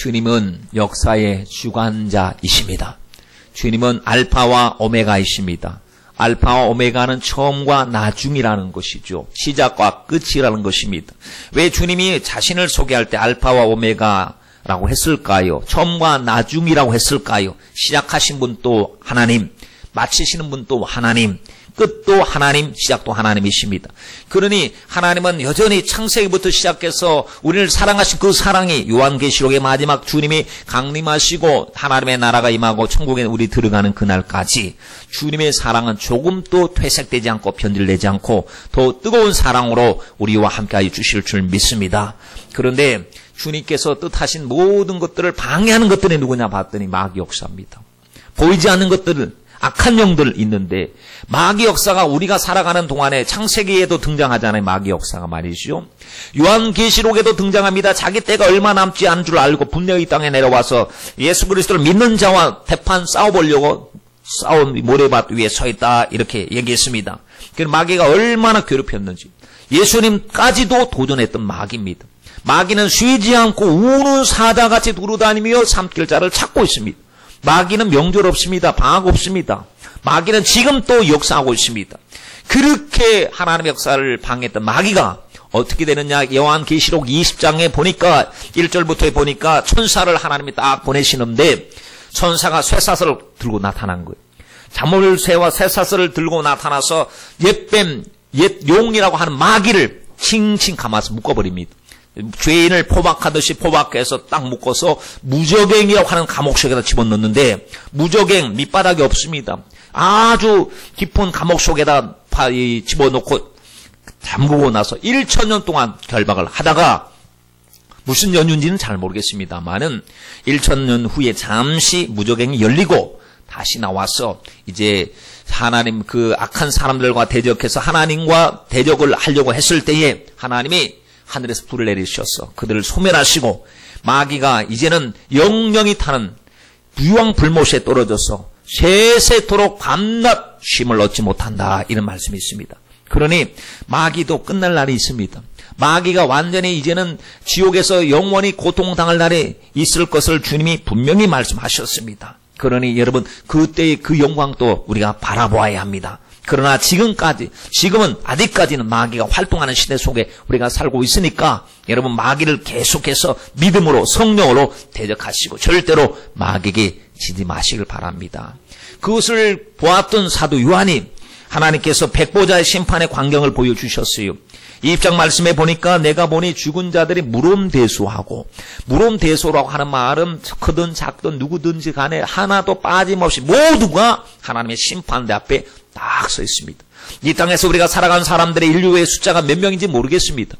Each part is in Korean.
주님은 역사의 주관자이십니다. 주님은 알파와 오메가이십니다. 알파와 오메가는 처음과 나중이라는 것이죠. 시작과 끝이라는 것입니다. 왜 주님이 자신을 소개할 때 알파와 오메가라고 했을까요? 처음과 나중이라고 했을까요? 시작하신 분 또 하나님, 마치시는 분 또 하나님, 끝도 하나님, 시작도 하나님이십니다. 그러니 하나님은 여전히 창세기부터 시작해서 우리를 사랑하신 그 사랑이 요한계시록의 마지막 주님이 강림하시고 하나님의 나라가 임하고 천국에 우리 들어가는 그날까지 주님의 사랑은 조금도 퇴색되지 않고 변질되지 않고 더 뜨거운 사랑으로 우리와 함께하여 주실 줄 믿습니다. 그런데 주님께서 뜻하신 모든 것들을 방해하는 것들이 누구냐 봤더니 마귀 역사입니다. 보이지 않는 것들을 악한 영들 있는데 마귀 역사가 우리가 살아가는 동안에 창세기에도 등장하잖아요. 마귀 역사가 말이죠. 요한계시록에도 등장합니다. 자기 때가 얼마 남지 않은 줄 알고 분명히 이 땅에 내려와서 예수 그리스도를 믿는 자와 대판 싸워보려고 싸운 모래밭 위에 서 있다 이렇게 얘기했습니다. 그 마귀가 얼마나 괴롭혔는지 예수님까지도 도전했던 마귀입니다. 마귀는 쉬지 않고 우는 사자같이 두루다니며 삼킬 자를 찾고 있습니다. 마귀는 명절 없습니다. 방학 없습니다. 마귀는 지금 또 역사하고 있습니다. 그렇게 하나님의 역사를 방해했던 마귀가 어떻게 되느냐. 요한계시록 20장에 보니까 1절부터 보니까 천사를 하나님이 딱 보내시는데 천사가 쇠사슬을 들고 나타난 거예요. 자물쇠와 쇠사슬을 들고 나타나서 옛뱀, 옛용이라고 하는 마귀를 칭칭 감아서 묶어버립니다. 죄인을 포박하듯이 포박해서 딱 묶어서 무적행이라고 하는 감옥 속에다 집어넣는데 무적행 밑바닥이 없습니다. 아주 깊은 감옥 속에다 집어넣고 잠그고 나서 1000년 동안 결박을 하다가 무슨 연유인지는 잘 모르겠습니다만은 1000년 후에 잠시 무적행이 열리고 다시 나와서 이제 하나님 그 악한 사람들과 대적해서 하나님과 대적을 하려고 했을 때에 하나님이 하늘에서 불을 내리셔서 그들을 소멸하시고 마귀가 이제는 영영이 타는 유황 불못에 떨어져서 세세토록 밤낮 쉼을 얻지 못한다 이런 말씀이 있습니다. 그러니 마귀도 끝날 날이 있습니다. 마귀가 완전히 이제는 지옥에서 영원히 고통당할 날에 있을 것을 주님이 분명히 말씀하셨습니다. 그러니 여러분 그때의 그 영광도 우리가 바라보아야 합니다. 그러나 지금은 아직까지는 마귀가 활동하는 시대 속에 우리가 살고 있으니까 여러분 마귀를 계속해서 믿음으로 성령으로 대적하시고 절대로 마귀에게 지지 마시길 바랍니다. 그것을 보았던 사도 요한이 하나님께서 백보자의 심판의 광경을 보여주셨어요. 이 20장 말씀에 보니까 내가 보니 죽은 자들이 무름대소하고 무름대소라고 하는 말은 크든 작든 누구든지 간에 하나도 빠짐없이 모두가 하나님의 심판대 앞에 딱 서 있습니다. 이 땅에서 우리가 살아간 사람들의 인류의 숫자가 몇 명인지 모르겠습니다.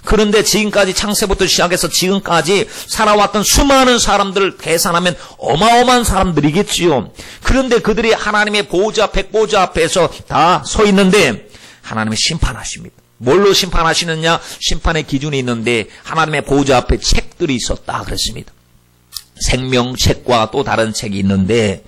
그런데 지금까지 창세부터 시작해서 지금까지 살아왔던 수많은 사람들을 계산하면 어마어마한 사람들이겠지요. 그런데 그들이 하나님의 보호자 백보자 앞에서 다 서 있는데 하나님이 심판하십니다. 뭘로 심판하시느냐? 심판의 기준이 있는데 하나님의 보호자 앞에 책들이 있었다 그랬습니다. 생명책과 또 다른 책이 있는데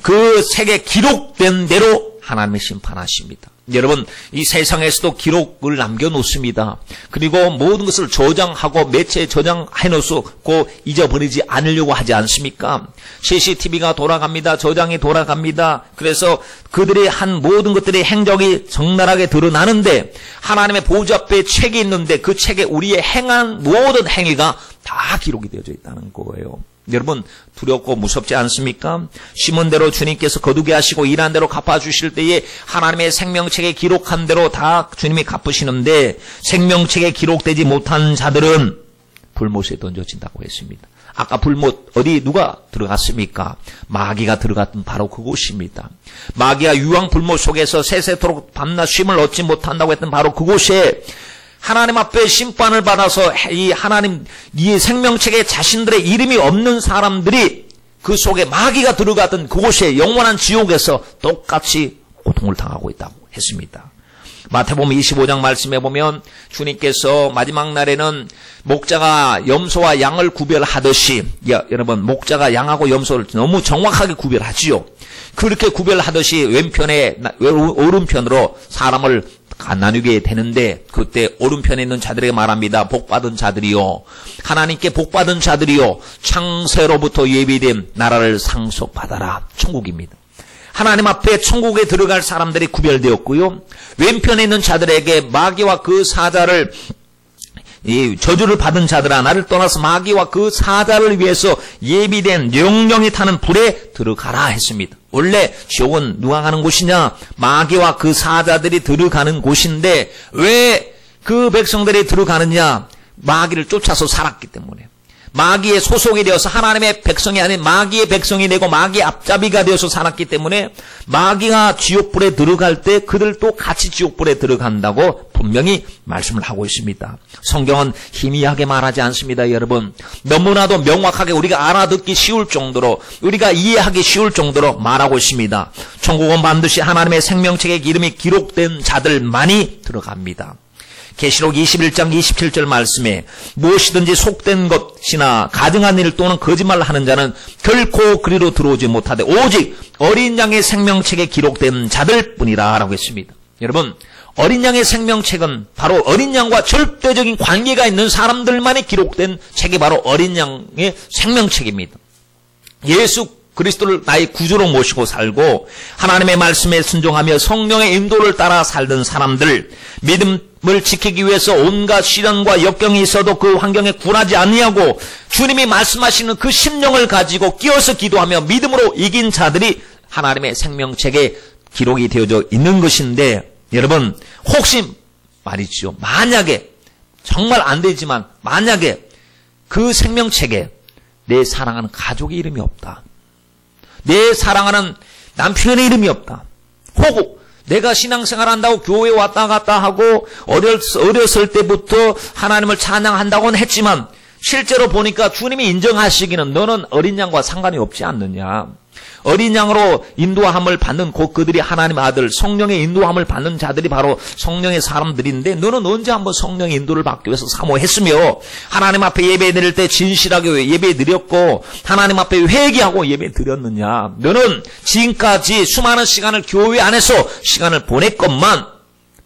그 책에 기록된 대로 하나님이 심판하십니다. 여러분 이 세상에서도 기록을 남겨놓습니다. 그리고 모든 것을 저장하고 매체에 저장해 놓고 잊어버리지 않으려고 하지 않습니까? CCTV가 돌아갑니다. 저장이 돌아갑니다. 그래서 그들이 한 모든 것들의 행적이 적나라하게 드러나는데 하나님의 보호자 앞에 책이 있는데 그 책에 우리의 행한 모든 행위가 다 기록이 되어져 있다는 거예요. 여러분 두렵고 무섭지 않습니까? 심은 대로 주님께서 거두게 하시고 일한 대로 갚아주실 때에 하나님의 생명책에 기록한 대로 다 주님이 갚으시는데 생명책에 기록되지 못한 자들은 불못에 던져진다고 했습니다. 아까 불못 어디 누가 들어갔습니까? 마귀가 들어갔던 바로 그곳입니다. 마귀가 유황 불못 속에서 세세토록 밤낮 쉼을 얻지 못한다고 했던 바로 그곳에 하나님 앞에 심판을 받아서 이 하나님 이 생명책에 자신들의 이름이 없는 사람들이 그 속에 마귀가 들어가던 그곳에 영원한 지옥에서 똑같이 고통을 당하고 있다고 했습니다. 마태복음 25장 말씀에 보면 주님께서 마지막 날에는 목자가 염소와 양을 구별하듯이 여러분 목자가 양하고 염소를 너무 정확하게 구별하지요. 그렇게 구별하듯이 왼편에 오른편으로 사람을 나누게 되는데 그때 오른편에 있는 자들에게 말합니다. 복받은 자들이요, 하나님께 복받은 자들이요, 창세로부터 예비된 나라를 상속받아라. 천국입니다. 하나님 앞에 천국에 들어갈 사람들이 구별되었고요, 왼편에 있는 자들에게 마귀와 그 사자를, 이 저주를 받은 자들아, 나를 떠나서 마귀와 그 사자를 위해서 예비된 영영이 타는 불에 들어가라 했습니다. 원래 지옥은 누가 가는 곳이냐? 마귀와 그 사자들이 들어가는 곳인데 왜 그 백성들이 들어가느냐? 마귀를 쫓아서 살았기 때문에. 마귀의 소속이 되어서 하나님의 백성이 아닌 마귀의 백성이 되고 마귀의 앞잡이가 되어서 살았기 때문에 마귀가 지옥불에 들어갈 때 그들도 같이 지옥불에 들어간다고 분명히 말씀을 하고 있습니다. 성경은 희미하게 말하지 않습니다. 여러분, 너무나도 명확하게 우리가 알아듣기 쉬울 정도로, 우리가 이해하기 쉬울 정도로 말하고 있습니다. 천국은 반드시 하나님의 생명책에 이름이 기록된 자들만이 들어갑니다. 계시록 21장 27절 말씀에 무엇이든지 속된 것이나 가증한 일 또는 거짓말을 하는 자는 결코 그리로 들어오지 못하되 오직 어린 양의 생명책에 기록된 자들뿐이라 라고 했습니다. 여러분, 어린 양의 생명책은 바로 어린 양과 절대적인 관계가 있는 사람들만이 기록된 책이 바로 어린 양의 생명책입니다. 예수 그리스도를 나의 구주로 모시고 살고 하나님의 말씀에 순종하며 성령의 인도를 따라 살던 사람들, 믿음을 지키기 위해서 온갖 시련과 역경이 있어도 그 환경에 굴하지 아니하고 주님이 말씀하시는 그 심령을 가지고 끼어서 기도하며 믿음으로 이긴 자들이 하나님의 생명책에 기록이 되어져 있는 것인데, 여러분, 혹시 말이죠, 만약에, 정말 안 되지만 만약에 그 생명책에 내 사랑하는 가족의 이름이 없다, 내 사랑하는 남편의 이름이 없다, 혹은 내가 신앙생활 한다고 교회 왔다 갔다 하고 어렸을 때부터 하나님을 찬양한다고는 했지만 실제로 보니까 주님이 인정하시기는 너는 어린 양과 상관이 없지 않느냐, 어린 양으로 인도함을 받는 그들이 하나님의 아들, 성령의 인도함을 받는 자들이 바로 성령의 사람들인데 너는 언제 한번 성령의 인도를 받기 위해서 사모했으며 하나님 앞에 예배 드릴 때 진실하게 예배 드렸고 하나님 앞에 회개하고 예배 드렸느냐? 너는 지금까지 수많은 시간을 교회 안에서 시간을 보냈건만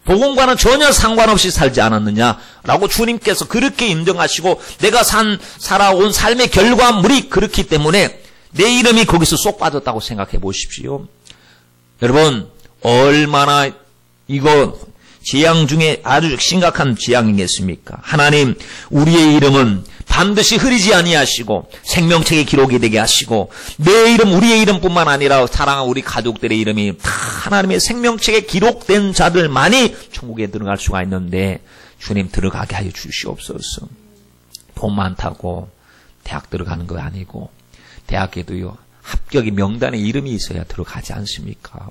복음과는 전혀 상관없이 살지 않았느냐라고 주님께서 그렇게 인정하시고 내가 살아온 삶의 결과물이 그렇기 때문에 내 이름이 거기서 쏙 빠졌다고 생각해 보십시오. 여러분, 얼마나 이거 재앙 중에 아주 심각한 재앙이겠습니까? 하나님, 우리의 이름은 반드시 흐리지 아니하시고 생명책에 기록이 되게 하시고 내 이름, 우리의 이름뿐만 아니라 사랑하는 우리 가족들의 이름이 다 하나님의 생명책에 기록된 자들만이 천국에 들어갈 수가 있는데 주님 들어가게 하여 주시옵소서. 돈 많다고 대학 들어가는 거 아니고 대학에도요, 합격이 명단에 이름이 있어야 들어가지 않습니까?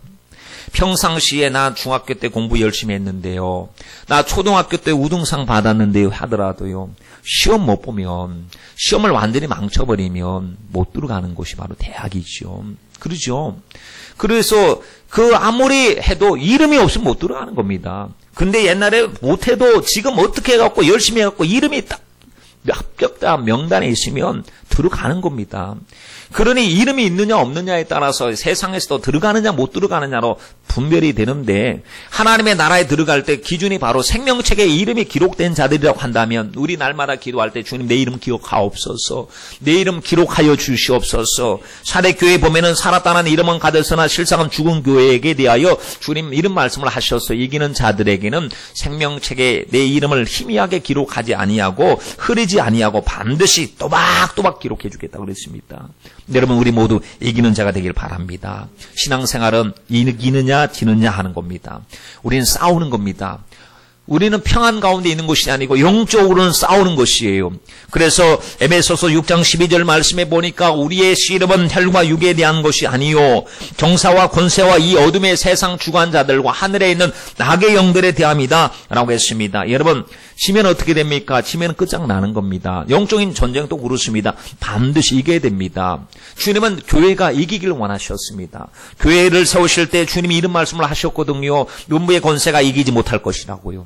평상시에 나 중학교 때 공부 열심히 했는데요, 나 초등학교 때 우등상 받았는데요 하더라도요, 시험 못 보면, 시험을 완전히 망쳐버리면 못 들어가는 곳이 바로 대학이죠. 그러죠. 그래서 그 아무리 해도 이름이 없으면 못 들어가는 겁니다. 근데 옛날에 못해도 지금 어떻게 해갖고 열심히 해갖고 이름이 딱 합격자 명단에 있으면 들어가는 겁니다. 그러니 이름이 있느냐 없느냐에 따라서 세상에서도 들어가느냐 못 들어가느냐로 분별이 되는데 하나님의 나라에 들어갈 때 기준이 바로 생명책에 이름이 기록된 자들이라고 한다면 우리 날마다 기도할 때 주님 내 이름 기억하옵소서, 내 이름 기록하여 주시옵소서. 사대교회 보면은 살았다는 이름은 가졌으나 실상은 죽은 교회에게 대하여 주님 이름 말씀을 하셔서 이기는 자들에게는 생명책에 내 이름을 희미하게 기록하지 아니하고 흐리지 아니하고 반드시 또박또박 기록해 주겠다고 그랬습니다. 여러분, 우리 모두 이기는 자가 되길 바랍니다. 신앙생활은 이기느냐 지느냐 하는 겁니다. 우리는 싸우는 겁니다. 우리는 평안 가운데 있는 것이 아니고 영적으로는 싸우는 것이에요. 그래서 에베소서 6장 12절 말씀에 보니까 우리의 씨름은 혈과 육에 대한 것이 아니요 정사와 권세와 이 어둠의 세상 주관자들과 하늘에 있는 악의 영들에 대함이다 라고 했습니다. 여러분, 지면 어떻게 됩니까? 지면 끝장나는 겁니다. 영적인 전쟁도 그렇습니다. 반드시 이겨야 됩니다. 주님은 교회가 이기길 원하셨습니다. 교회를 세우실 때 주님이 이런 말씀을 하셨거든요. 음부의 권세가 이기지 못할 것이라고요.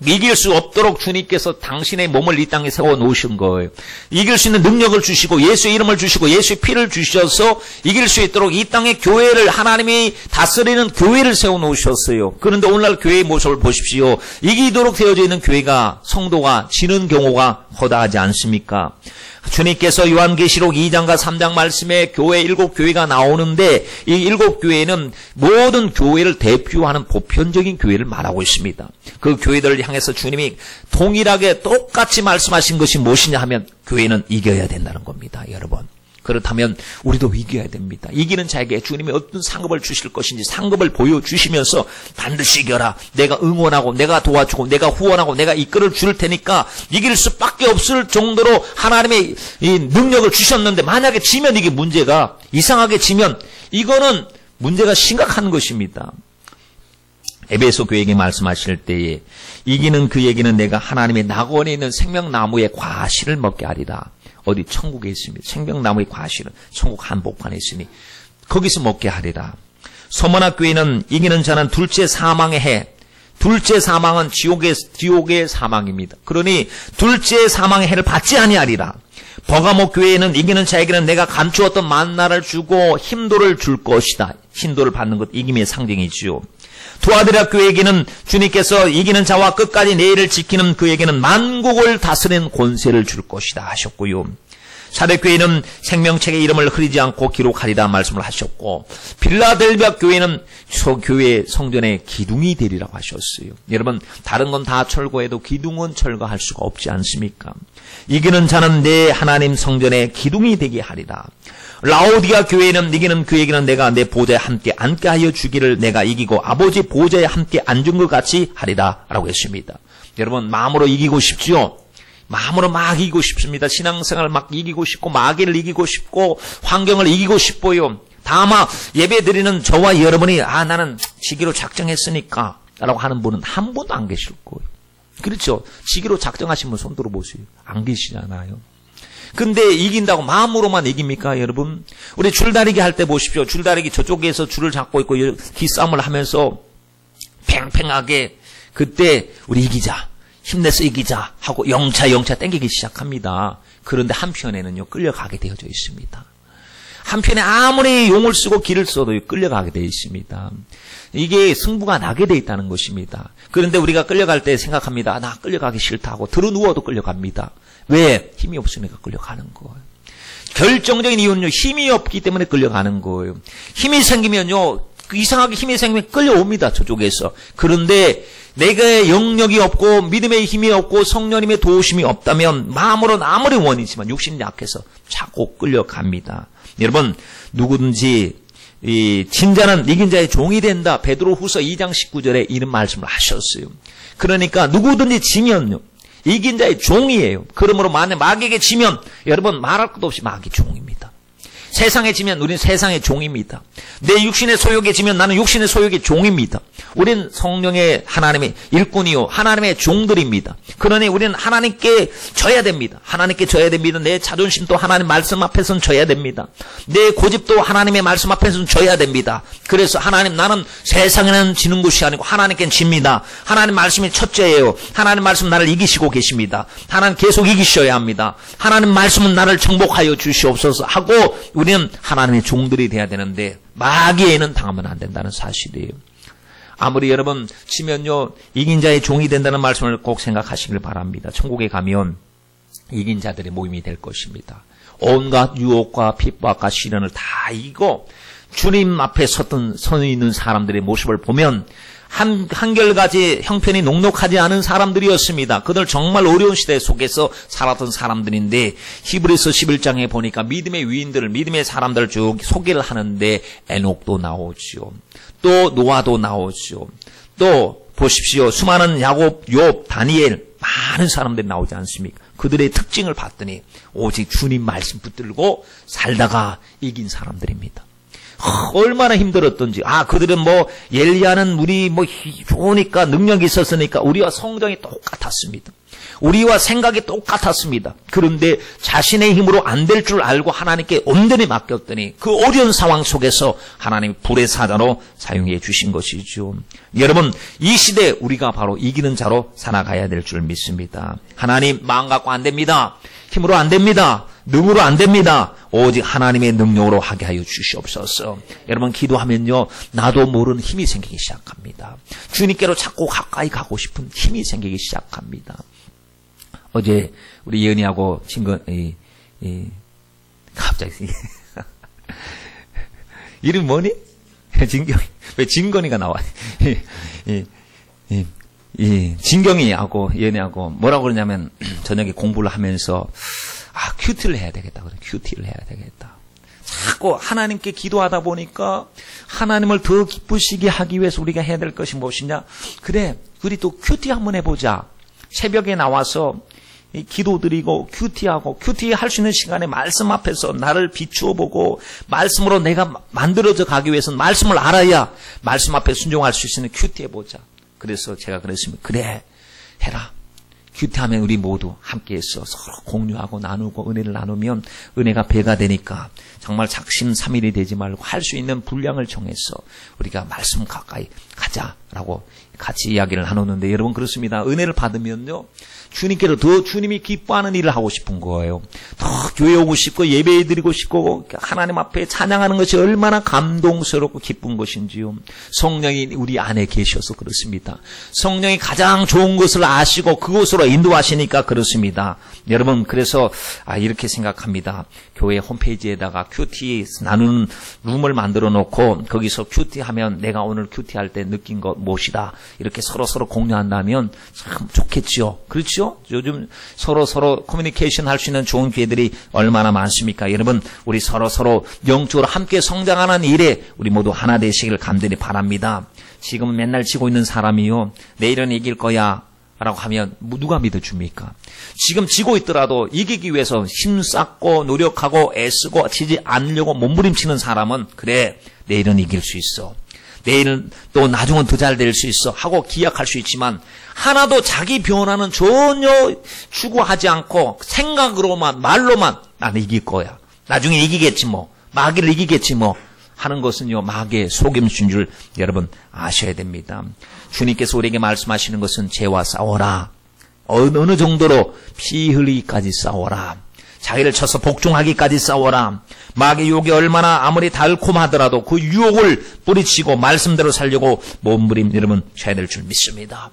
이길 수 없도록 주님께서 당신의 몸을 이 땅에 세워놓으신 거예요. 이길 수 있는 능력을 주시고 예수의 이름을 주시고 예수의 피를 주셔서 이길 수 있도록 이 땅의 교회를 하나님이 다스리는 교회를 세워놓으셨어요. 그런데 오늘날 교회의 모습을 보십시오. 이기도록 되어져 있는 교회가 성도가 지는 경우가 허다하지 않습니까? 주님께서 요한계시록 2장과 3장 말씀에 교회 7교회가 나오는데 이 7교회는 모든 교회를 대표하는 보편적인 교회를 말하고 있습니다. 그 교회들을 향해서 주님이 동일하게 똑같이 말씀하신 것이 무엇이냐 하면 교회는 이겨야 된다는 겁니다. 여러분. 그렇다면 우리도 이겨야 됩니다. 이기는 자에게 주님이 어떤 상급을 주실 것인지 상급을 보여주시면서 반드시 이겨라. 내가 응원하고 내가 도와주고 내가 후원하고 내가 이끌어 줄 테니까 이길 수밖에 없을 정도로 하나님의 이 능력을 주셨는데 만약에 지면 이게 문제가 이상하게 지면 이거는 문제가 심각한 것입니다. 에베소 교회에게 말씀하실 때에 이기는 그에게는 내가 하나님의 낙원에 있는 생명나무의 과실을 먹게 하리라. 어디 천국에 있습니다. 생명나무의 과실은 천국 한복판에 있으니 거기서 먹게 하리라. 서머나 교회는 이기는 자는 둘째 사망의 해. 둘째 사망은 지옥의 사망입니다. 그러니 둘째 사망의 해를 받지 아니하리라. 버가모 교회에는 이기는 자에게는 내가 감추었던 만나를 주고 힘도를 줄 것이다. 힘도를 받는 것 이김의 상징이지요. 두아드라 교회에게는 주님께서 이기는 자와 끝까지 내일을 지키는 그에게는 만국을 다스리는 권세를 줄 것이다 하셨고요. 사대교회는 생명책의 이름을 흐리지 않고 기록하리라 말씀을 하셨고 빌라델비아 교회는 교회 성전의 기둥이 되리라고 하셨어요. 여러분 다른 건 다 철거해도 기둥은 철거할 수가 없지 않습니까? 이기는 자는 내 하나님 성전의 기둥이 되게 하리라. 라오디아 교회는 이기는 그에게는 내가 내 보좌에 함께 앉게 하여 주기를 내가 이기고 아버지 보좌에 함께 앉은 것 같이 하리라 라고 했습니다. 여러분 마음으로 이기고 싶지요? 마음으로 막 이기고 싶습니다. 신앙생활을 막 이기고 싶고 마귀를 이기고 싶고 환경을 이기고 싶어요. 다만 예배드리는 저와 여러분이 나는 지기로 작정했으니까 라고 하는 분은 한 분도 안 계실 거예요. 그렇죠? 지기로 작정하신 분 손 들어보세요. 안 계시잖아요. 근데 이긴다고 마음으로만 이깁니까 여러분? 우리 줄다리기 할 때 보십시오. 줄다리기 저쪽에서 줄을 잡고 있고 기싸움을 하면서 팽팽하게 그때 우리 이기자 힘내서 이기자 하고 영차 땡기기 시작합니다. 그런데 한편에는요 끌려가게 되어져 있습니다. 한편에 아무리 용을 쓰고 길을 써도 끌려가게 되어 있습니다. 이게 승부가 나게 되어 있다는 것입니다. 그런데 우리가 끌려갈 때 생각합니다. 나 끌려가기 싫다고 들어 누워도 끌려갑니다. 왜? 힘이 없으니까 끌려가는 거예요. 결정적인 이유는요 힘이 없기 때문에 끌려가는 거예요. 힘이 생기면요 이상하게 힘이 생기면 끌려옵니다. 저쪽에서. 그런데 내가 영역이 없고 믿음의 힘이 없고 성령님의 도우심이 없다면 마음으로는 아무리 원이지만 육신이 약해서 자꾸 끌려갑니다. 여러분 누구든지 이 진자는 이긴 자의 종이 된다. 베드로후서 2장 19절에 이런 말씀을 하셨어요. 그러니까 누구든지 지면요 이긴 자의 종이에요. 그러므로 만약 마귀에게 지면 여러분 말할 것도 없이 마귀 종입니다. 세상에 지면 우리는 세상의 종입니다. 내 육신의 소욕에 지면 나는 육신의 소욕의 종입니다. 우리는 성령의 하나님의 일꾼이요 하나님의 종들입니다. 그러니 우리는 하나님께 져야 됩니다. 하나님께 져야 됩니다. 내 자존심도 하나님 말씀 앞에서는 져야 됩니다. 내 고집도 하나님의 말씀 앞에서는 져야 됩니다. 그래서 하나님 나는 세상에는 지는 것이 아니고 하나님께는 집니다. 하나님 말씀이 첫째예요. 하나님 말씀 나를 이기시고 계십니다. 하나님 계속 이기셔야 합니다. 하나님 말씀은 나를 정복하여 주시옵소서 하고 우리는 하나님의 종들이 돼야 되는데 마귀에는 당하면 안 된다는 사실이에요. 아무리 여러분 치면요 이긴 자의 종이 된다는 말씀을 꼭 생각하시길 바랍니다. 천국에 가면 이긴 자들의 모임이 될 것입니다. 온갖 유혹과 핍박과 시련을 다 이기고 주님 앞에 서 있는 사람들의 모습을 보면 한결같이 형편이 녹록하지 않은 사람들이었습니다. 그들 정말 어려운 시대 속에서 살았던 사람들인데 히브리서 11장에 보니까 믿음의 위인들을 믿음의 사람들을 쭉 소개를 하는데 에녹도 나오죠. 또 노아도 나오죠. 또 보십시오. 수많은 야곱, 욥, 다니엘 많은 사람들이 나오지 않습니까? 그들의 특징을 봤더니 오직 주님 말씀 붙들고 살다가 이긴 사람들입니다. 얼마나 힘들었던지. 그들은 엘리야는 우리 좋으니까 능력이 있었으니까 우리와 성정이 똑같았습니다. 우리와 생각이 똑같았습니다. 그런데 자신의 힘으로 안 될 줄 알고 하나님께 온전히 맡겼더니 그 어려운 상황 속에서 하나님이 불의 사자로 사용해 주신 것이죠. 여러분, 이 시대에 우리가 바로 이기는 자로 살아가야 될 줄 믿습니다. 하나님, 마음 갖고 안 됩니다. 힘으로 안 됩니다. 능으로 안 됩니다. 오직 하나님의 능력으로 하게 하여 주시옵소서. 여러분, 기도하면요, 나도 모르는 힘이 생기기 시작합니다. 주님께로 자꾸 가까이 가고 싶은 힘이 생기기 시작합니다. 어제 우리 예은이하고 갑자기 이름 뭐니? 진경이. 왜 진건이가 나와? 진경이하고 예은이하고 뭐라고 그러냐면 저녁에 공부를 하면서 큐티를 해야 되겠다. 그래, 큐티를 해야 되겠다. 자꾸 하나님께 기도하다 보니까 하나님을 더 기쁘시게 하기 위해서 우리가 해야 될 것이 무엇이냐? 그래, 우리 또 큐티 한번 해보자. 새벽에 나와서 기도드리고 큐티하고, 큐티할 수 있는 시간에 말씀 앞에서 나를 비추어 보고 말씀으로 내가 만들어져 가기 위해서는 말씀을 알아야 말씀 앞에 순종할 수 있는 큐티해보자. 그래서 제가 그랬습니다. 그래, 해라. 큐티하면 우리 모두 함께해서 서로 공유하고 나누고 은혜를 나누면 은혜가 배가 되니까 정말 작심삼일이 되지 말고 할 수 있는 분량을 정해서 우리가 말씀 가까이 가자라고 같이 이야기를 나눴는데, 여러분 그렇습니다. 은혜를 받으면요, 주님께로 더 주님이 기뻐하는 일을 하고 싶은 거예요. 더 교회 오고 싶고 예배 드리고 싶고 하나님 앞에 찬양하는 것이 얼마나 감동스럽고 기쁜 것인지요. 성령이 우리 안에 계셔서 그렇습니다. 성령이 가장 좋은 것을 아시고 그곳으로 인도하시니까 그렇습니다. 여러분, 그래서 이렇게 생각합니다. 교회 홈페이지에다가 큐티 나누는 룸을 만들어 놓고 거기서 큐티하면 내가 오늘 큐티할 때 느낀 것 무엇이다, 이렇게 서로 공유한다면 참 좋겠죠. 그렇죠? 요즘 서로 커뮤니케이션 할 수 있는 좋은 기회들이 얼마나 많습니까? 여러분, 우리 서로 영적으로 함께 성장하는 일에 우리 모두 하나 되시길 간절히 바랍니다. 지금 맨날 지고 있는 사람이요, 내일은 이길 거야 라고 하면 누가 믿어줍니까? 지금 지고 있더라도 이기기 위해서 힘쌓고 노력하고 애쓰고 지지 않으려고 몸부림치는 사람은 그래, 내일은 이길 수 있어, 내일은 또 나중은 더 잘 될 수 있어 하고 기약할 수 있지만, 하나도 자기 변화는 전혀 추구하지 않고 생각으로만 말로만 나는 이길 거야, 나중에 이기겠지 뭐, 마귀를 이기겠지 뭐 하는 것은요, 마귀의 속임수인 줄 여러분 아셔야 됩니다. 주님께서 우리에게 말씀하시는 것은 죄와 싸워라. 어느 정도로 피 흘리기까지 싸워라. 자기를 쳐서 복종하기까지 싸워라. 마귀의 유혹이 얼마나 아무리 달콤하더라도 그 유혹을 뿌리치고 말씀대로 살려고 몸부림 여러분 쳐야 될 줄 믿습니다.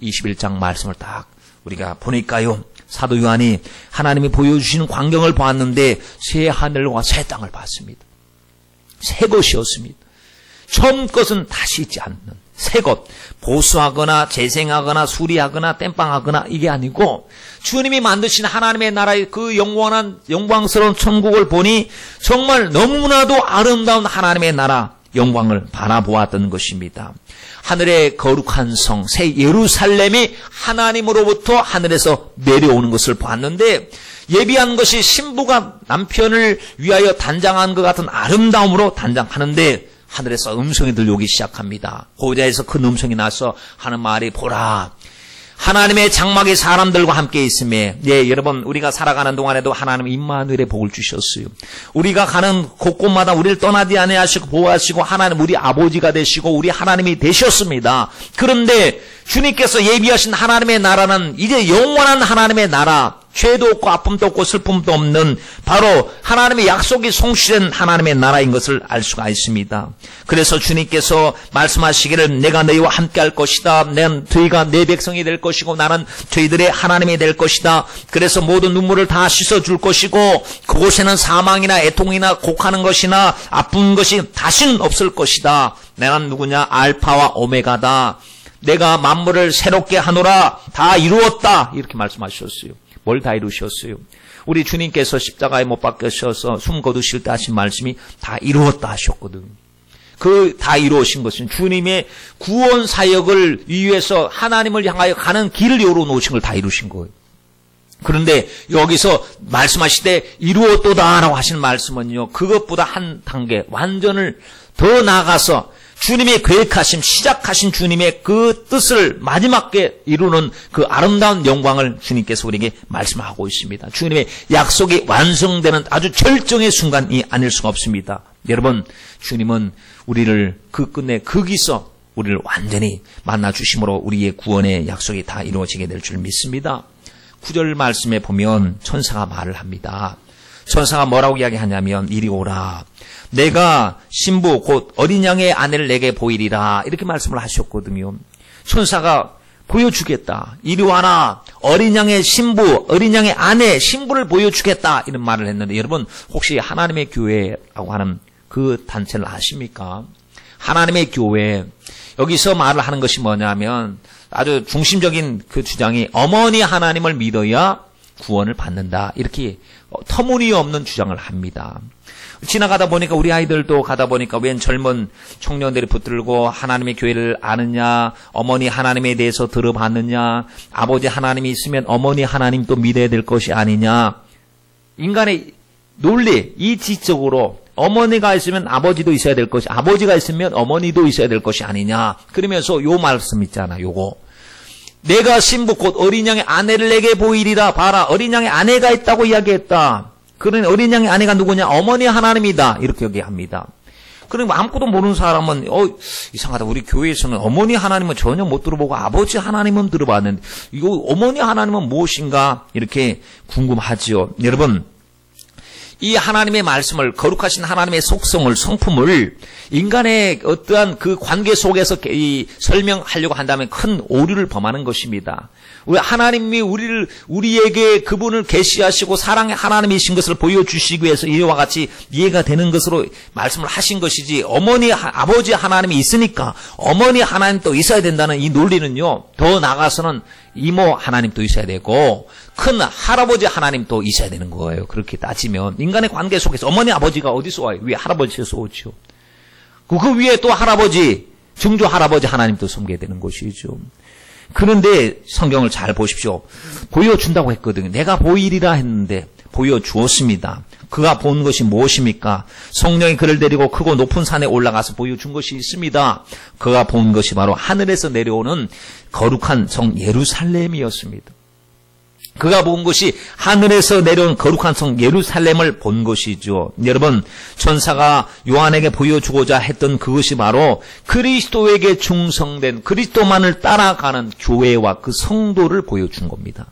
21장 말씀을 딱 우리가 보니까요, 사도 요한이 하나님이 보여주시는 광경을 보았는데 새 하늘과 새 땅을 봤습니다. 새 것이었습니다. 처음 것은 다시 있지 않는 새 것, 보수하거나 재생하거나 수리하거나 땜빵하거나 이게 아니고 주님이 만드신 하나님의 나라의 그 영광스러운 천국을 보니 정말 너무나도 아름다운 하나님의 나라 영광을 바라보았던 것입니다. 하늘의 거룩한 성, 새 예루살렘이 하나님으로부터 하늘에서 내려오는 것을 봤는데, 예비한 것이 신부가 남편을 위하여 단장한 것 같은 아름다움으로 단장하는데 하늘에서 음성이 들려오기 시작합니다. 보좌에서 큰 음성이 나서 하는 말이, 보라, 하나님의 장막이 사람들과 함께 있음에, 여러분, 우리가 살아가는 동안에도 하나님 임마누엘의 복을 주셨어요. 우리가 가는 곳곳마다 우리를 떠나지 아니하시고 보호하시고 하나님 우리 아버지가 되시고 우리 하나님이 되셨습니다. 그런데 주님께서 예비하신 하나님의 나라는 이제 영원한 하나님의 나라, 죄도 없고 아픔도 없고 슬픔도 없는 바로 하나님의 약속이 성취된 하나님의 나라인 것을 알 수가 있습니다. 그래서 주님께서 말씀하시기를, 내가 너희와 함께 할 것이다. 너희가 내 백성이 될 것이고 나는 저희들의 하나님이 될 것이다. 그래서 모든 눈물을 다 씻어줄 것이고 그곳에는 사망이나 애통이나 곡하는 것이나 아픈 것이 다시는 없을 것이다. 나는 누구냐? 알파와 오메가다. 내가 만물을 새롭게 하노라. 다 이루었다. 이렇게 말씀하셨어요. 뭘 다 이루셨어요? 우리 주님께서 십자가에 못 박히셔서 숨 거두실 때 하신 말씀이 다 이루었다 하셨거든. 그 다 이루어진 것은 주님의 구원 사역을 위해서 하나님을 향하여 가는 길을 열어놓으신 걸 다 이루신 거예요. 그런데 여기서 말씀하실 때 이루었도다라고 하신 말씀은요, 그것보다 한 단계 완전을 더 나아가서 주님의 계획하심, 시작하신 주님의 그 뜻을 마지막에 이루는 그 아름다운 영광을 주님께서 우리에게 말씀하고 있습니다. 주님의 약속이 완성되는 아주 절정의 순간이 아닐 수가 없습니다. 여러분, 주님은 우리를 그 끝내 거기서 우리를 완전히 만나주심으로 우리의 구원의 약속이 다 이루어지게 될 줄 믿습니다. 9절 말씀에 보면 천사가 말을 합니다. 천사가 뭐라고 이야기하냐면 이리 오라. 내가 신부 곧 어린 양의 아내를 내게 보이리라. 이렇게 말씀을 하셨거든요. 천사가 보여주겠다. 이리 와라. 어린 양의 신부, 어린 양의 아내, 신부를 보여주겠다. 이런 말을 했는데 여러분 혹시 하나님의 교회라고 하는 그 단체를 아십니까? 하나님의 교회. 여기서 말을 하는 것이 뭐냐면 아주 중심적인 그 주장이 어머니 하나님을 믿어야 구원을 받는다. 이렇게 터무니없는 주장을 합니다. 지나가다 보니까 우리 아이들도 가다 보니까 웬 젊은 청년들이 붙들고 하나님의 교회를 아느냐, 어머니 하나님에 대해서 들어봤느냐, 아버지 하나님이 있으면 어머니 하나님도 믿어야 될 것이 아니냐. 인간의 논리, 이지적으로 어머니가 있으면 아버지도 있어야 될 것이, 아버지가 있으면 어머니도 있어야 될 것이 아니냐. 그러면서 요 말씀 있잖아, 요거. 내가 신부 곧 어린 양의 아내를 내게 보이리라. 봐라, 어린 양의 아내가 있다고 이야기했다. 그런 어린 양의 아내가 누구냐? 어머니 하나님이다. 이렇게 얘기합니다. 그러니까 아무것도 모르는 사람은 이상하다. 우리 교회에서는 어머니 하나님은 전혀 못 들어보고 아버지 하나님은 들어봤는데 이거 어머니 하나님은 무엇인가? 이렇게 궁금하지요. 여러분, 이 하나님의 말씀을, 거룩하신 하나님의 속성을, 성품을 인간의 어떠한 그 관계 속에서 설명하려고 한다면 큰 오류를 범하는 것입니다. 하나님이 우리에게 그분을 계시하시고 사랑의 하나님이신 것을 보여주시기 위해서 이와 같이 이해가 되는 것으로 말씀을 하신 것이지, 아버지 하나님이 있으니까 어머니 하나님도 있어야 된다는 이 논리는요, 더 나아가서는 이모 하나님도 있어야 되고 큰 할아버지 하나님도 있어야 되는 거예요. 그렇게 따지면 인간의 관계 속에서 어머니 아버지가 어디서 와요? 위에 할아버지에서 오죠. 그 위에 또 할아버지, 증조 할아버지 하나님도 섬겨야 되는 것이죠. 그런데 성경을 잘 보십시오. 보여준다고 했거든요. 내가 보이리라 했는데 보여주었습니다. 그가 본 것이 무엇입니까? 성령이 그를 데리고 크고 높은 산에 올라가서 보여준 것이 있습니다. 그가 본 것이 바로 하늘에서 내려오는 거룩한 성 예루살렘이었습니다. 그가 본 것이 하늘에서 내려온 거룩한 성 예루살렘을 본 것이죠. 여러분, 천사가 요한에게 보여주고자 했던 그것이 바로 그리스도에게 충성된, 그리스도만을 따라가는 교회와 그 성도를 보여준 겁니다.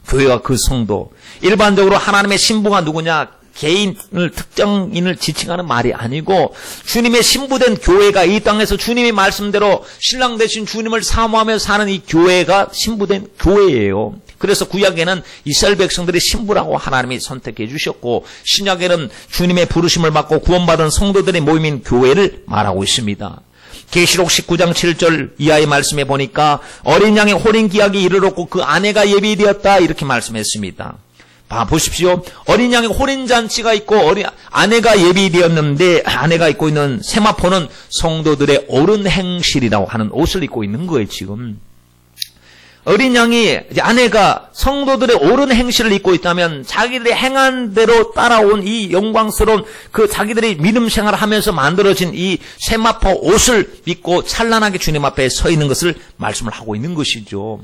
교회와 그 성도. 일반적으로 하나님의 신부가 누구냐? 개인을, 특정인을 지칭하는 말이 아니고 주님의 신부된 교회가 이 땅에서 주님의 말씀대로 신랑 되신 주님을 사모하며 사는 이 교회가 신부된 교회예요. 그래서 구약에는 이스라엘 백성들이 신부라고 하나님이 선택해 주셨고, 신약에는 주님의 부르심을 받고 구원받은 성도들의 모임인 교회를 말하고 있습니다. 계시록 19장 7절 이하의 말씀에 보니까 어린 양의 혼인기약이 이르렀고 그 아내가 예비되었다, 이렇게 말씀했습니다. 보십시오. 어린 양의 혼인잔치가 있고 아내가 예비되었는데, 아내가 입고 있는 세마포는 성도들의 옳은 행실이라고 하는 옷을 입고 있는 거예요. 지금 어린 양이, 아내가 성도들의 옳은 행실을 입고 있다면 자기들이 행한 대로 따라온 이 영광스러운 그 자기들이 믿음 생활을 하면서 만들어진 이 세마포 옷을 입고 찬란하게 주님 앞에 서 있는 것을 말씀을 하고 있는 것이죠.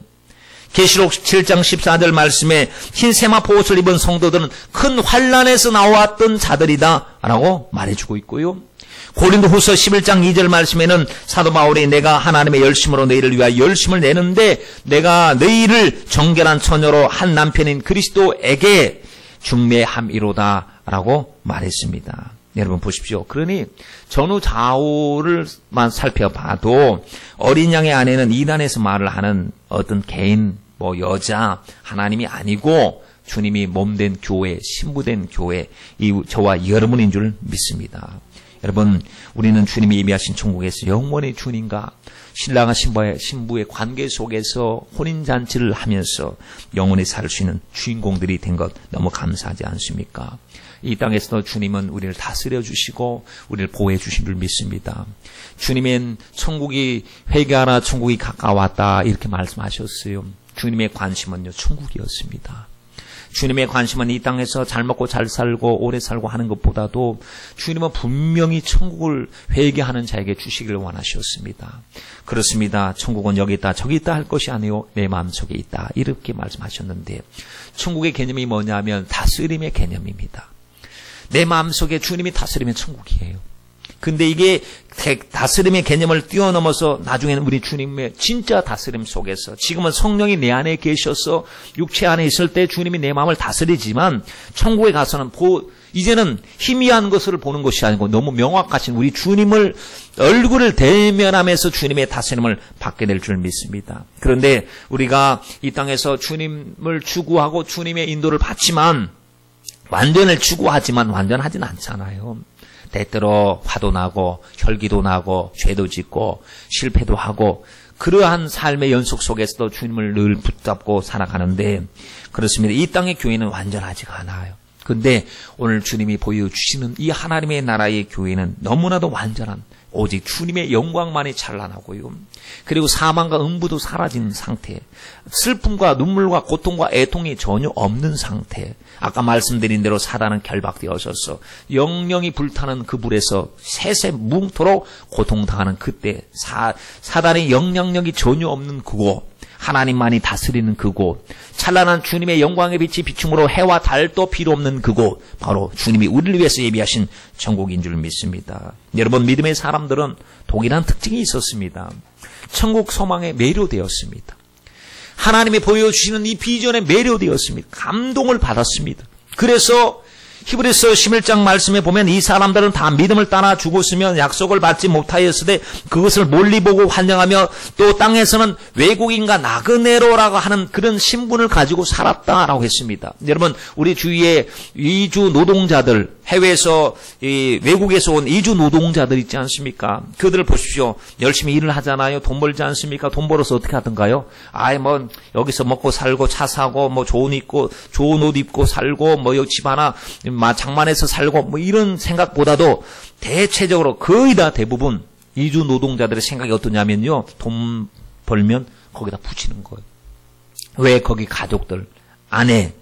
계시록 7장 14절 말씀에 흰 세마포 옷을 입은 성도들은 큰 환난에서 나왔던 자들이다 라고 말해주고 있고요. 고린도후서 11장 2절 말씀에는 사도 바울이 내가 하나님의 열심으로 너희를 위하여 열심을 내는데 내가 너희를 정결한 처녀로 한 남편인 그리스도에게 중매함이로다 라고 말했습니다. 여러분 보십시오. 그러니 전후 좌우를만 살펴봐도 어린 양의 아내는 이단에서 말을 하는 어떤 개인, 여자, 하나님이 아니고 주님이 몸된 교회, 신부된 교회, 저와 여러분인 줄 믿습니다. 여러분, 우리는 주님이 예비하신 천국에서 영원히 주님과 신랑과 신부의 관계 속에서 혼인잔치를 하면서 영원히 살 수 있는 주인공들이 된 것 너무 감사하지 않습니까? 이 땅에서도 주님은 우리를 다스려 주시고 우리를 보호해 주신 줄 믿습니다. 주님은 천국이 회개하라, 천국이 가까웠다, 이렇게 말씀하셨어요. 주님의 관심은요, 천국이었습니다. 주님의 관심은 이 땅에서 잘 먹고 잘 살고 오래 살고 하는 것보다도 주님은 분명히 천국을 회개하는 자에게 주시기를 원하셨습니다. 그렇습니다. 천국은 여기 있다 저기 있다 할 것이 아니요 내 마음속에 있다 이렇게 말씀하셨는데, 천국의 개념이 뭐냐면 다스림의 개념입니다. 내 마음속에 주님이 다스리면 천국이에요. 근데 이게 다스림의 개념을 뛰어넘어서 나중에는 우리 주님의 진짜 다스림 속에서, 지금은 성령이 내 안에 계셔서 육체 안에 있을 때 주님이 내 마음을 다스리지만, 천국에 가서는 이제는 희미한 것을 보는 것이 아니고 너무 명확하신 우리 주님을 얼굴을 대면하면서 주님의 다스림을 받게 될 줄 믿습니다. 그런데 우리가 이 땅에서 주님을 추구하고 주님의 인도를 받지만, 완전을 추구하지만 완전하진 않잖아요. 때때로 화도 나고 혈기도 나고 죄도 짓고 실패도 하고, 그러한 삶의 연속 속에서도 주님을 늘 붙잡고 살아가는데, 그렇습니다. 이 땅의 교회는 완전하지가 않아요. 근데 오늘 주님이 보여주시는 이 하나님의 나라의 교회는 너무나도 완전한, 오직 주님의 영광만이 찬란하고요. 그리고 사망과 음부도 사라진 상태, 슬픔과 눈물과 고통과 애통이 전혀 없는 상태. 아까 말씀드린 대로 사단은 결박되어져서 영영이 불타는 그 불에서 세세 뭉토록 고통당하는 그때, 사단의 영향력이 전혀 없는 그곳, 하나님만이 다스리는 그곳, 찬란한 주님의 영광의 빛이 비춤으로 해와 달도 필요 없는 그곳, 바로 주님이 우리를 위해서 예비하신 천국인 줄 믿습니다. 여러분, 믿음의 사람들은 동일한 특징이 있었습니다. 천국 소망에 매료되었습니다. 하나님이 보여주시는 이 비전에 매료되었습니다. 감동을 받았습니다. 그래서 히브리서 11장 말씀에 보면 이 사람들은 다 믿음을 따라 죽었으면 약속을 받지 못하였으되 그것을 멀리 보고 환영하며 또 땅에서는 외국인과 나그네로라고 하는 그런 신분을 가지고 살았다라고 했습니다. 여러분, 우리 주위에 이주 노동자들, 해외에서 외국에서 온 이주 노동자들 있지 않습니까? 그들을 보십시오. 열심히 일을 하잖아요. 돈 벌지 않습니까? 돈 벌어서 어떻게 하던가요? 뭐 여기서 먹고 살고 차 사고 뭐 좋은 옷 입고 살고 뭐 여기 집 하나 장만해서 살고 뭐 이런 생각보다도 대체적으로 거의 다 대부분 이주 노동자들의 생각이 어떠냐면요, 돈 벌면 거기다 붙이는 거예요. 왜? 거기 가족들, 아내,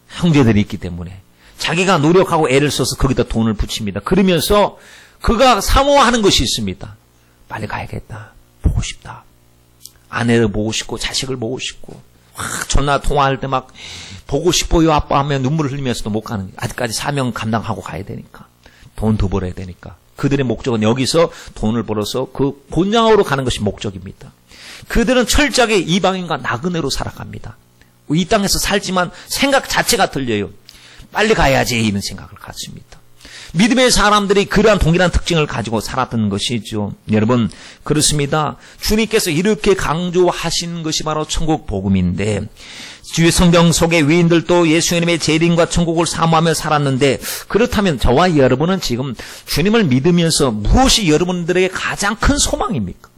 형제들이 있기 때문에 자기가 노력하고 애를 써서 거기다 돈을 붙입니다. 그러면서 그가 사모하는 것이 있습니다. 빨리 가야겠다. 보고 싶다. 아내를 보고 싶고 자식을 보고 싶고, 전화 통화할 때 막 보고 싶어요 아빠 하면 눈물을 흘리면서도 못 가는, 아직까지 사명 감당하고 가야 되니까, 돈 더 벌어야 되니까. 그들의 목적은 여기서 돈을 벌어서 그 본향으로 가는 것이 목적입니다. 그들은 철저하게 이방인과 나그네로 살아갑니다. 이 땅에서 살지만 생각 자체가 틀려요. 빨리 가야지 이런 생각을 갖습니다. 믿음의 사람들이 그러한 동일한 특징을 가지고 살았던 것이죠. 여러분, 그렇습니다. 주님께서 이렇게 강조하신 것이 바로 천국 복음인데, 주의 성경 속의 위인들도 예수님의 재림과 천국을 사모하며 살았는데, 그렇다면 저와 여러분은 지금 주님을 믿으면서 무엇이 여러분들에게 가장 큰 소망입니까?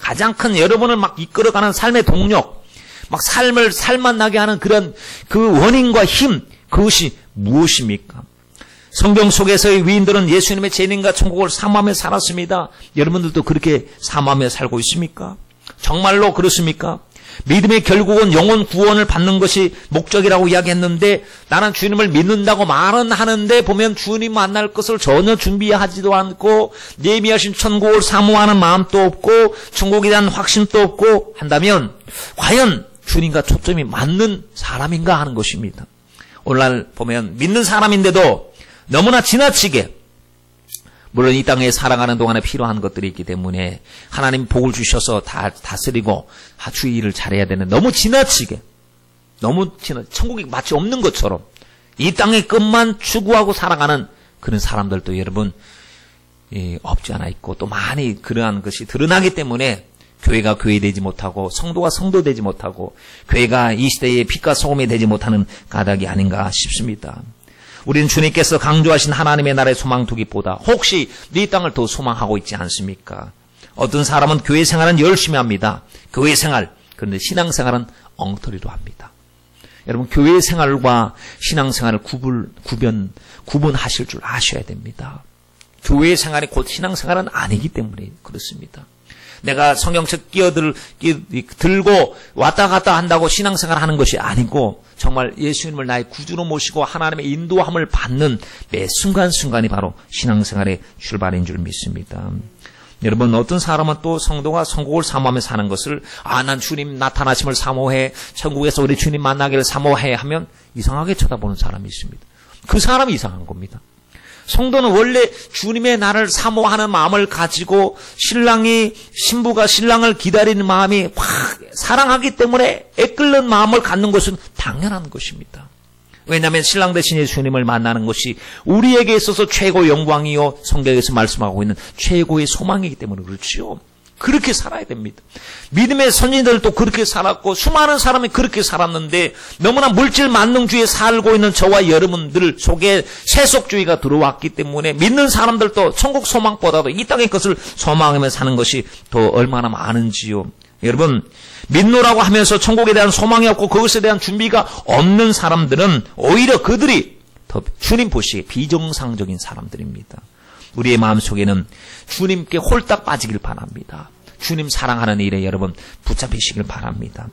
가장 큰 여러분을 막 이끌어가는 삶의 동력, 막 삶을 살맛나게 하는 그런 그 원인과 힘, 그것이 무엇입니까? 성경 속에서의 위인들은 예수님의 재림과 천국을 사모하며 살았습니다. 여러분들도 그렇게 사모하며 살고 있습니까? 정말로 그렇습니까? 믿음의 결국은 영혼 구원을 받는 것이 목적이라고 이야기했는데, 나는 주님을 믿는다고 말은 하는데 보면 주님 만날 것을 전혀 준비하지도 않고 예비하신 천국을 사모하는 마음도 없고 천국에 대한 확신도 없고 한다면 과연 주님과 초점이 맞는 사람인가 하는 것입니다. 오늘날 보면 믿는 사람인데도 너무나 지나치게, 물론 이 땅에 살아가는 동안에 필요한 것들이 있기 때문에 하나님 복을 주셔서 다 다스리고 주의 일을 잘해야 되는, 너무 지나치게, 천국이 마치 없는 것처럼 이 땅의 것만 추구하고 살아가는 그런 사람들도 여러분 없지 않아 있고, 또 많이 그러한 것이 드러나기 때문에 교회가 교회되지 못하고 성도가 성도되지 못하고 교회가 이 시대의 빛과 소금이 되지 못하는 까닭이 아닌가 싶습니다. 우리는 주님께서 강조하신 하나님의 나라의 소망 두기보다 혹시 이 땅을 더 소망하고 있지 않습니까? 어떤 사람은 교회 생활은 열심히 합니다. 교회 생활. 그런데 신앙 생활은 엉터리로 합니다. 여러분, 교회 생활과 신앙 생활을 구분하실 줄 아셔야 됩니다. 교회 생활이 곧 신앙 생활은 아니기 때문에 그렇습니다. 내가 성경책 들고 왔다 갔다 한다고 신앙생활 하는 것이 아니고 정말 예수님을 나의 구주로 모시고 하나님의 인도함을 받는 매 순간순간이 바로 신앙생활의 출발인 줄 믿습니다. 여러분, 어떤 사람은 또 성도가 천국을 사모하며 사는 것을 난 주님 나타나심을 사모해, 천국에서 우리 주님 만나기를 사모해 하면 이상하게 쳐다보는 사람이 있습니다. 그 사람이 이상한 겁니다. 성도는 원래 주님의 나를 사모하는 마음을 가지고 신부가 신랑을 기다리는 마음이 확 사랑하기 때문에 애끓는 마음을 갖는 것은 당연한 것입니다. 왜냐하면 신랑 대신 예수님을 만나는 것이 우리에게 있어서 최고 영광이요 성경에서 말씀하고 있는 최고의 소망이기 때문에 그렇지요. 그렇게 살아야 됩니다. 믿음의 선진들도 그렇게 살았고 수많은 사람이 그렇게 살았는데 너무나 물질 만능주의에 살고 있는 저와 여러분들 속에 세속주의가 들어왔기 때문에 믿는 사람들도 천국 소망보다도 이 땅의 것을 소망하며 사는 것이 더 얼마나 많은지요. 여러분, 믿노라고 하면서 천국에 대한 소망이 없고 그것에 대한 준비가 없는 사람들은 오히려 그들이 더 주님 보시기에 비정상적인 사람들입니다. 우리의 마음속에는 주님께 홀딱 빠지길 바랍니다. 주님 사랑하는 일에 여러분 붙잡히시길 바랍니다.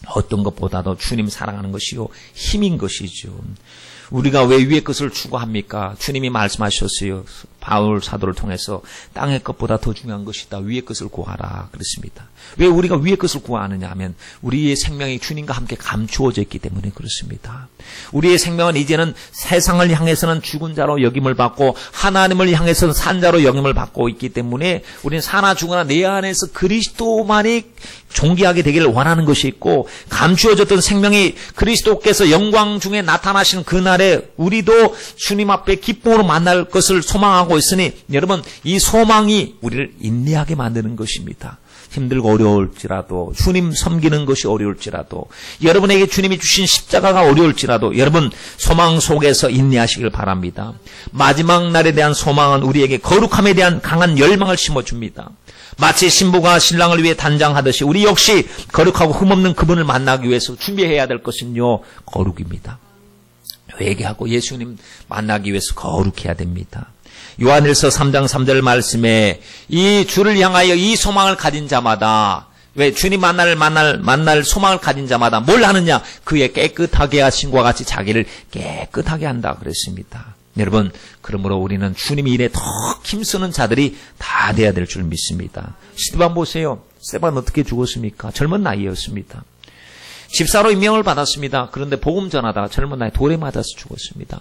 어떤 것보다도 주님 사랑하는 것이요 힘인 것이죠. 우리가 왜 위의 것을 추구합니까? 주님이 말씀하셨어요. 바울 사도를 통해서 땅의 것보다 더 중요한 것이다. 위의 것을 구하라 그랬습니다. 왜 우리가 위의 것을 구하느냐 하면 우리의 생명이 주님과 함께 감추어져 있기 때문에 그렇습니다. 우리의 생명은 이제는 세상을 향해서는 죽은 자로 여김을 받고 하나님을 향해서는 산 자로 여김을 받고 있기 때문에 우리는 사나 죽으나 내 안에서 그리스도만이 존귀하게 되기를 원하는 것이 있고 감추어졌던 생명이 그리스도께서 영광 중에 나타나시는 그날에 우리도 주님 앞에 기쁨으로 만날 것을 소망하고 있으니 여러분 이 소망이 우리를 인내하게 만드는 것입니다. 힘들고 어려울지라도 주님 섬기는 것이 어려울지라도 여러분에게 주님이 주신 십자가가 어려울지라도 여러분 소망 속에서 인내하시길 바랍니다. 마지막 날에 대한 소망은 우리에게 거룩함에 대한 강한 열망을 심어줍니다. 마치 신부가 신랑을 위해 단장하듯이 우리 역시 거룩하고 흠없는 그분을 만나기 위해서 준비해야 될 것은요 거룩입니다. 회개하고 예수님 만나기 위해서 거룩해야 됩니다. 요한일서 3장 3절 말씀에 이 주를 향하여 이 소망을 가진 자마다 왜 주님 만날 소망을 가진 자마다 뭘 하느냐? 그의 깨끗하게 하신 것과 같이 자기를 깨끗하게 한다 그랬습니다. 여러분, 그러므로 우리는 주님 일에 더 힘쓰는 자들이 다 돼야 될 줄 믿습니다. 스데반 보세요. 스데반 어떻게 죽었습니까? 젊은 나이였습니다. 집사로 임명을 받았습니다. 그런데 복음 전하다가 젊은 나이에 돌에 맞아서 죽었습니다.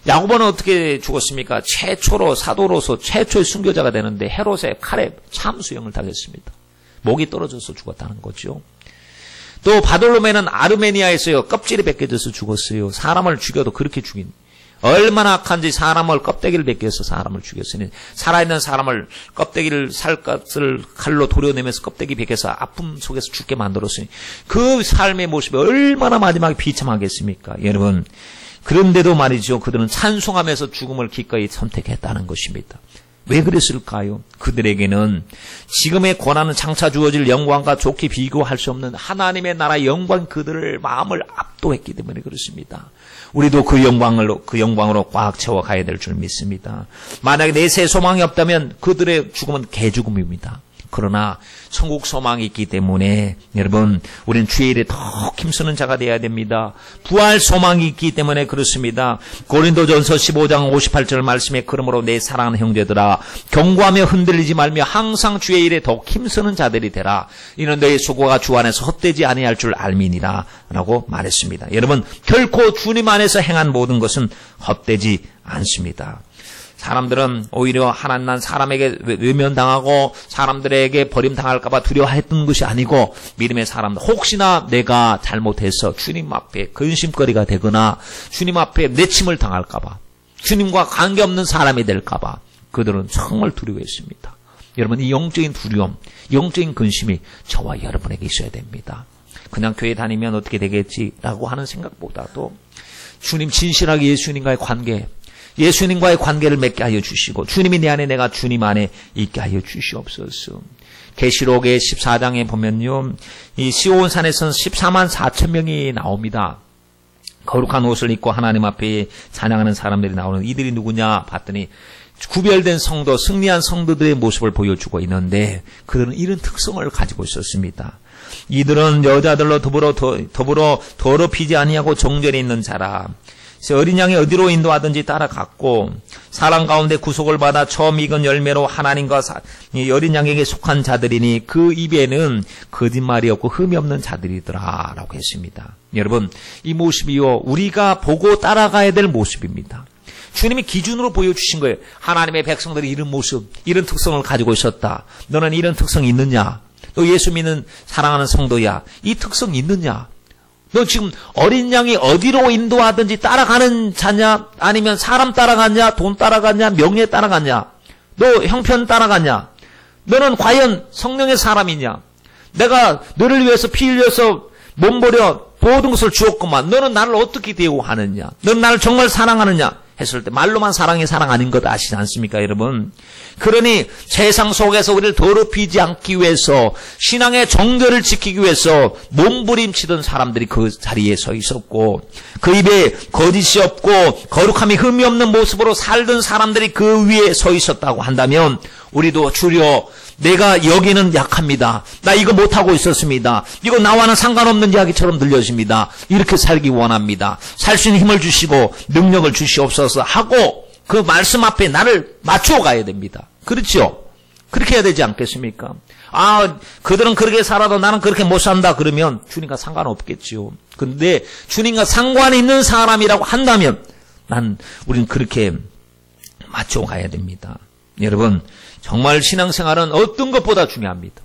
야고보는 어떻게 죽었습니까? 최초로 사도로서 최초의 순교자가 되는데 헤롯의 칼에 참수형을 당했습니다. 목이 떨어져서 죽었다는 거죠. 또 바돌로메는 아르메니아에서요 껍질이 벗겨져서 죽었어요. 사람을 죽여도 그렇게 죽인 얼마나 악한지 사람을 껍데기를 벗겨서 사람을 죽였으니 살아있는 사람을 껍데기를 살갗을 칼로 도려내면서 껍데기 벗겨서 아픔 속에서 죽게 만들었으니 그 삶의 모습이 얼마나 마지막에 비참하겠습니까? 여러분 그런데도 말이죠. 그들은 찬송하면서 죽음을 기꺼이 선택했다는 것입니다. 왜 그랬을까요? 그들에게는 지금의 고난은 장차 주어질 영광과 좋게 비교할 수 없는 하나님의 나라의 영광 그들의 마음을 압도했기 때문에 그렇습니다. 우리도 그 영광으로 꽉 채워가야 될 줄 믿습니다. 만약에 내세 소망이 없다면 그들의 죽음은 개죽음입니다. 그러나 천국 소망이 있기 때문에 여러분 우리는 주의 일에 더 힘쓰는 자가 되어야 됩니다. 부활 소망이 있기 때문에 그렇습니다. 고린도전서 15장 58절 말씀에 그러므로 내 사랑하는 형제들아 경고하며 흔들리지 말며 항상 주의 일에 더 힘쓰는 자들이 되라. 이는 너희 수고가 주 안에서 헛되지 아니할 줄 알미니라 라고 말했습니다. 여러분 결코 주님 안에서 행한 모든 것은 헛되지 않습니다. 사람들은 오히려 하나님 사람에게 외면당하고 사람들에게 버림당할까 봐 두려워했던 것이 아니고 믿음의 사람들 혹시나 내가 잘못해서 주님 앞에 근심거리가 되거나 주님 앞에 내침을 당할까 봐 주님과 관계없는 사람이 될까 봐 그들은 정말 두려워했습니다. 여러분 이 영적인 두려움, 영적인 근심이 저와 여러분에게 있어야 됩니다. 그냥 교회 다니면 어떻게 되겠지라고 하는 생각보다도 주님 진실하게 예수님과의 관계 예수님과의 관계를 맺게 하여 주시고 주님이 내 안에 내가 주님 안에 있게 하여 주시옵소서. 계시록의 14장에 보면요. 이 시온산에서는 14만 4천 명이 나옵니다. 거룩한 옷을 입고 하나님 앞에 찬양하는 사람들이 나오는 이들이 누구냐 봤더니 구별된 성도, 승리한 성도들의 모습을 보여주고 있는데 그들은 이런 특성을 가지고 있었습니다. 이들은 여자들로 더불어 더럽히지 아니하고 정절이 있는 자라. 어린 양이 어디로 인도하든지 따라갔고 사람 가운데 구속을 받아 처음 익은 열매로 하나님과 어린 양에게 속한 자들이니 그 입에는 거짓말이 없고 흠이 없는 자들이더라 라고 했습니다. 여러분, 이 모습이요 우리가 보고 따라가야 될 모습입니다. 주님이 기준으로 보여주신 거예요. 하나님의 백성들이 이런 모습, 이런 특성을 가지고 있었다. 너는 이런 특성이 있느냐? 너 예수 믿는 사랑하는 성도야. 이 특성이 있느냐? 너 지금 어린 양이 어디로 인도하든지 따라가는 자냐? 아니면 사람 따라갔냐? 돈 따라갔냐? 명예 따라갔냐? 너 형편 따라갔냐? 너는 과연 성령의 사람이냐? 내가 너를 위해서 피 흘려서 몸버려 모든 것을 주었구만. 너는 나를 어떻게 대우하느냐? 너는 나를 정말 사랑하느냐? 했을 때 말로만 사랑이 사랑 아닌 것 아시지 않습니까, 여러분? 그러니 세상 속에서 우리를 더럽히지 않기 위해서 신앙의 정결을 지키기 위해서 몸부림치던 사람들이 그 자리에 서 있었고 그 입에 거짓이 없고 거룩함이 흠이 없는 모습으로 살던 사람들이 그 위에 서 있었다고 한다면 우리도 주려 내가 여기는 약합니다. 나 이거 못하고 있었습니다. 이거 나와는 상관없는 이야기처럼 들려집니다. 이렇게 살기 원합니다. 살 수 있는 힘을 주시고 능력을 주시옵소서 하고 그 말씀 앞에 나를 맞추어 가야 됩니다. 그렇죠? 그렇게 해야 되지 않겠습니까? 아, 그들은 그렇게 살아도 나는 그렇게 못 산다 그러면 주님과 상관없겠지요. 근데 주님과 상관이 있는 사람이라고 한다면 우리는 그렇게 맞추어 가야 됩니다. 여러분, 정말 신앙생활은 어떤 것보다 중요합니다.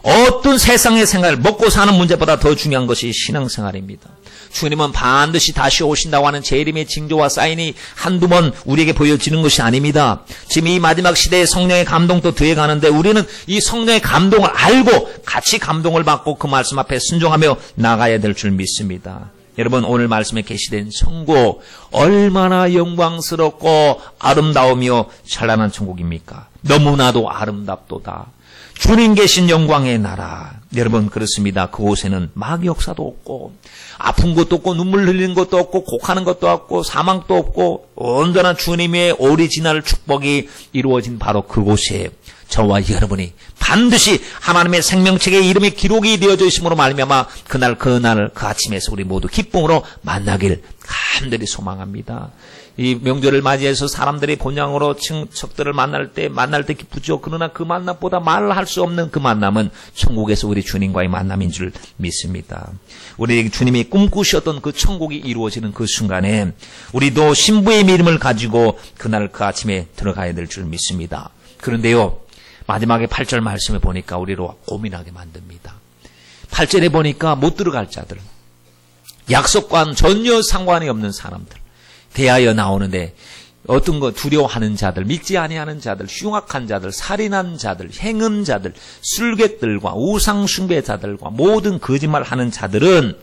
어떤 세상의 생활, 먹고 사는 문제보다 더 중요한 것이 신앙생활입니다. 주님은 반드시 다시 오신다고 하는 재림의 징조와 사인이 한두 번 우리에게 보여지는 것이 아닙니다. 지금 이 마지막 시대에 성령의 감동도 더해가는데 우리는 이 성령의 감동을 알고 같이 감동을 받고 그 말씀 앞에 순종하며 나가야 될 줄 믿습니다. 여러분, 오늘 말씀에 계시된 천국 얼마나 영광스럽고 아름다우며 찬란한 천국입니까? 너무나도 아름답도다. 주님 계신 영광의 나라. 여러분, 그렇습니다. 그곳에는 마귀 역사도 없고 아픈 것도 없고 눈물 흘리는 것도 없고 곡하는 것도 없고 사망도 없고 온전한 주님의 오리지널 축복이 이루어진 바로 그곳에 저와 여러분이 반드시 하나님의 생명책에 이름이 기록이 되어져 있음으로 말미암아 그날 그 아침에서 우리 모두 기쁨으로 만나길 간절히 소망합니다. 이 명절을 맞이해서 사람들이 본향으로 친척들을 만날 때 기쁘죠. 그러나 그 만남보다 말할 수 없는 그 만남은 천국에서 우리 주님과의 만남인 줄 믿습니다. 우리 주님이 꿈꾸셨던 그 천국이 이루어지는 그 순간에 우리도 신부의 믿음을 가지고 그날 그 아침에 들어가야 될 줄 믿습니다. 그런데요, 마지막에 8절 말씀에 보니까 우리로 고민하게 만듭니다. 8절에 보니까 못 들어갈 자들, 약속과는 전혀 상관이 없는 사람들 대하여 나오는데 어떤 거 두려워하는 자들, 믿지 아니하는 자들, 흉악한 자들, 살인한 자들, 행음자들, 술객들과 우상숭배자들과 모든 거짓말하는 자들은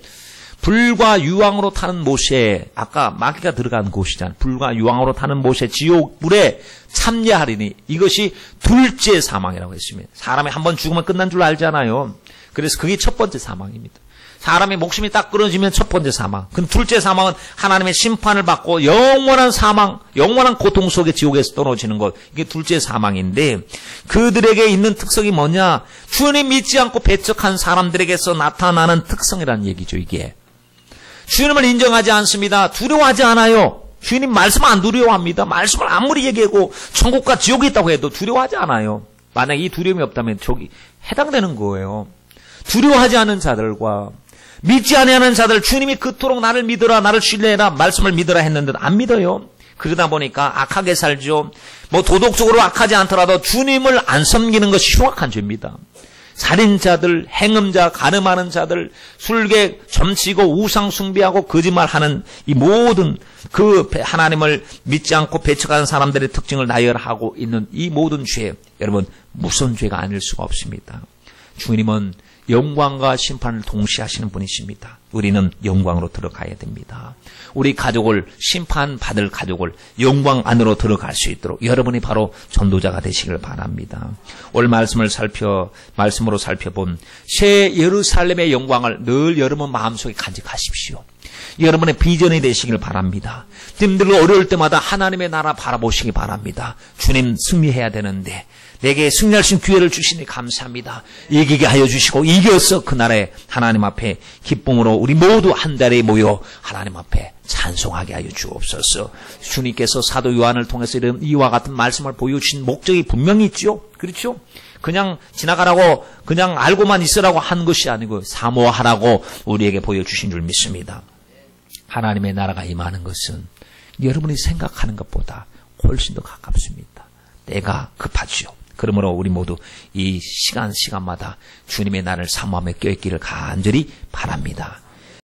불과 유황으로 타는 못에, 아까 마귀가 들어간 곳이잖아요. 불과 유황으로 타는 못에 지옥불에 참여하리니 이것이 둘째 사망이라고 했습니다. 사람이 한번 죽으면 끝난 줄 알잖아요. 그래서 그게 첫 번째 사망입니다. 사람의 목숨이 딱 끊어지면 첫 번째 사망. 그럼 둘째 사망은 하나님의 심판을 받고 영원한 사망, 영원한 고통 속에 지옥에서 떨어지는 것. 이게 둘째 사망인데 그들에게 있는 특성이 뭐냐? 주님 믿지 않고 배척한 사람들에게서 나타나는 특성이라는 얘기죠, 이게. 주님을 인정하지 않습니다. 두려워하지 않아요. 주님 말씀 안 두려워합니다. 말씀을 아무리 얘기하고 천국과 지옥이 있다고 해도 두려워하지 않아요. 만약 이 두려움이 없다면 저기 해당되는 거예요. 두려워하지 않은 자들과 믿지 아니하는 자들, 주님이 그토록 나를 믿어라, 나를 신뢰해라, 말씀을 믿어라 했는데 안 믿어요. 그러다 보니까 악하게 살죠. 뭐 도덕적으로 악하지 않더라도 주님을 안 섬기는 것이 흉악한 죄입니다. 살인자들, 행음자, 간음하는 자들, 술객, 점치고 우상 숭배하고 거짓말하는 이 모든 그 하나님을 믿지 않고 배척하는 사람들의 특징을 나열하고 있는 이 모든 죄, 여러분 무슨 죄가 아닐 수가 없습니다. 주님은 영광과 심판을 동시에 하시는 분이십니다. 우리는 영광으로 들어가야 됩니다. 우리 가족을, 심판받을 가족을 영광 안으로 들어갈 수 있도록 여러분이 바로 전도자가 되시길 바랍니다. 오늘 말씀으로 살펴본 새 예루살렘의 영광을 늘 여러분 마음속에 간직하십시오. 여러분의 비전이 되시길 바랍니다. 님들 어려울 때마다 하나님의 나라 바라보시기 바랍니다. 주님 승리해야 되는데 내게 승리할 수 있는 기회를 주시니 감사합니다. 이기게 하여 주시고 이겨서 그날에 하나님 앞에 기쁨으로 우리 모두 한 자리에 모여 하나님 앞에 찬송하게 하여 주옵소서. 주님께서 사도 요한을 통해서 이와 같은 말씀을 보여주신 목적이 분명히 있죠. 그렇죠? 그냥 지나가라고 그냥 알고만 있으라고 한 것이 아니고 사모하라고 우리에게 보여주신 줄 믿습니다. 하나님의 나라가 임하는 것은 여러분이 생각하는 것보다 훨씬 더 가깝습니다. 때가 급하지요. 그러므로 우리 모두 이 시간마다 주님의 날을 사모하며 껴있기를 간절히 바랍니다.